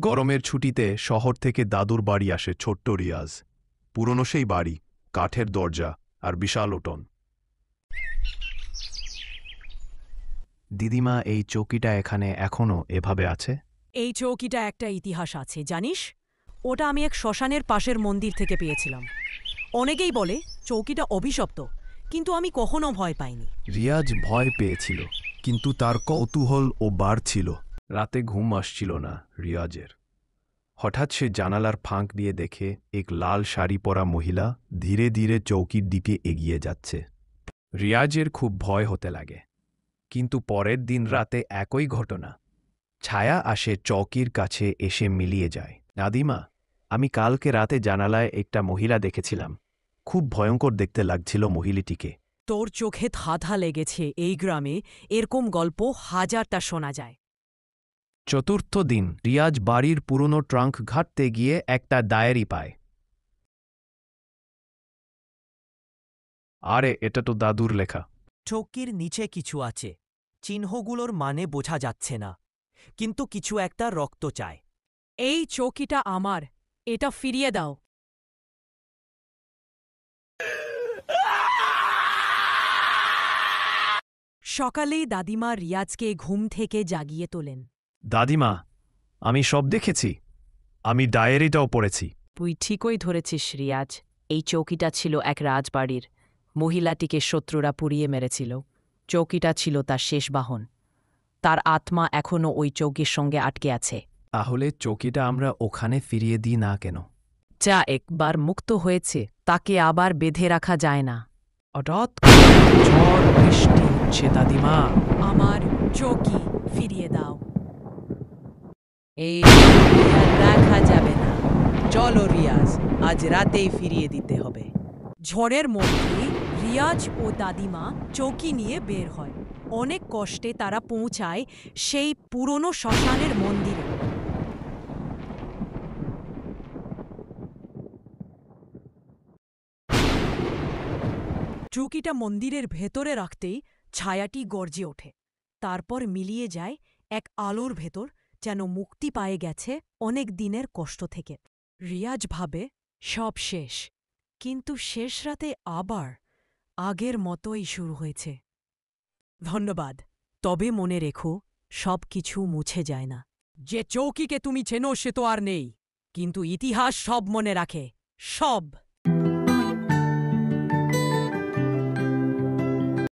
গরমের ছুটিতে শহর থেকে দাদুর বাড়ি আসে ছোট্ট রিয়াজ। পুরনো সেই বাড়ি, কাঠের দরজা আর বিশাল উঠোন। দিদিমা, এই চৌকিটা এখানে এখনো এভাবে আছে? এই চৌকিটা একটা ইতিহাস আছে, জানিস? ওটা আমি এক শ্মশানের পাশের মন্দির থেকে পেয়েছিলাম। অনেকেই বলে চৌকিটা অভিশপ্ত, কিন্তু আমি কখনো ভয় পাইনি। রিয়াজ ভয় পেয়েছিল, কিন্তু তার কৌতূহল ও বাড়ছিল। রাতে ঘুম আসছিল না রিয়াজের। হঠাৎ সে জানালার ফাঁক দিয়ে দেখে এক লাল শাড়ি পরা মহিলা ধীরে ধীরে চৌকির দিকে এগিয়ে যাচ্ছে। রিয়াজের খুব ভয় হতে লাগে, কিন্তু পরের দিন রাতে একই ঘটনা। ছায়া আসে চৌকির কাছে এসে মিলিয়ে যায়। দাদিমা, আমি কালকে রাতে জানালায় একটা মহিলা দেখেছিলাম। খুব ভয়ঙ্কর দেখতে লাগছিল মহিলাটিকে। তোর চোখে ধাঁধা লেগেছে। এই গ্রামে এরকম গল্প হাজারটা শোনা যায়। চতুর্থ দিন রিয়াজ বাড়ির পুরনো ট্রাঙ্ক ঘাঁটতে গিয়ে একটা ডায়েরি পায়। আরে, এটা তো দাদুর লেখা। চৌকির নিচে কিছু আছে। চিহ্নগুলোর মানে বোঝা যাচ্ছে না, কিন্তু কিছু একটা রক্ত চায়। এই চৌকিটা আমার, এটা ফিরিয়ে দাও। সকালেই দাদিমা রিয়াজকে ঘুম থেকে জাগিয়ে তোলেন। দাদিমা, আমি সব দেখেছি। আমি ডায়েরিটাও পড়েছি। তুই ঠিকই ধরেছিস রিয়াজ। এই চৌকিটা ছিল এক রাজবাড়ির। মহিলাটিকে শত্রুরা পুড়িয়ে মেরেছিল। চৌকিটা ছিল তার শেষ বাহন। তার আত্মা এখনও ওই চৌকির সঙ্গে আটকে আছে। তাহলে চৌকিটা আমরা ওখানে ফিরিয়ে দিই না কেন? যা একবার মুক্ত হয়েছে তাকে আবার বেঁধে রাখা যায় না। হঠাৎ ঝড় বৃষ্টি হচ্ছে দাদিমা। আমার চৌকি ফিরিয়ে দাও। এই আর রাখা যাবে না। চলো রিয়াজ, আজ রাতেই ফিরিয়ে দিতে হবে। ঝড়ের মধ্যে রিয়াজ ও দাদিমা চৌকি নিয়ে বের হয়। অনেক কষ্টে তারা পৌঁছায় সেই পুরনো শ্মশানের মন্দিরে। চৌকিটা মন্দিরের ভেতরে রাখতেই ছায়াটি গর্জে ওঠে। তারপর মিলিয়ে যায় এক আলোর ভেতর, যেন মুক্তি পায়ে গেছে অনেক দিনের কষ্ট থেকে। রিয়াজ ভাবে সব শেষ, কিন্তু শেষ রাতে আবার আগের মতোই শুরু হয়েছে। ধন্যবাদ। তবে মনে রেখো, সব কিছু মুছে যায় না। যে চৌকিকে তুমি চেনো সে তো আর নেই, কিন্তু ইতিহাস সব মনে রাখে, সব।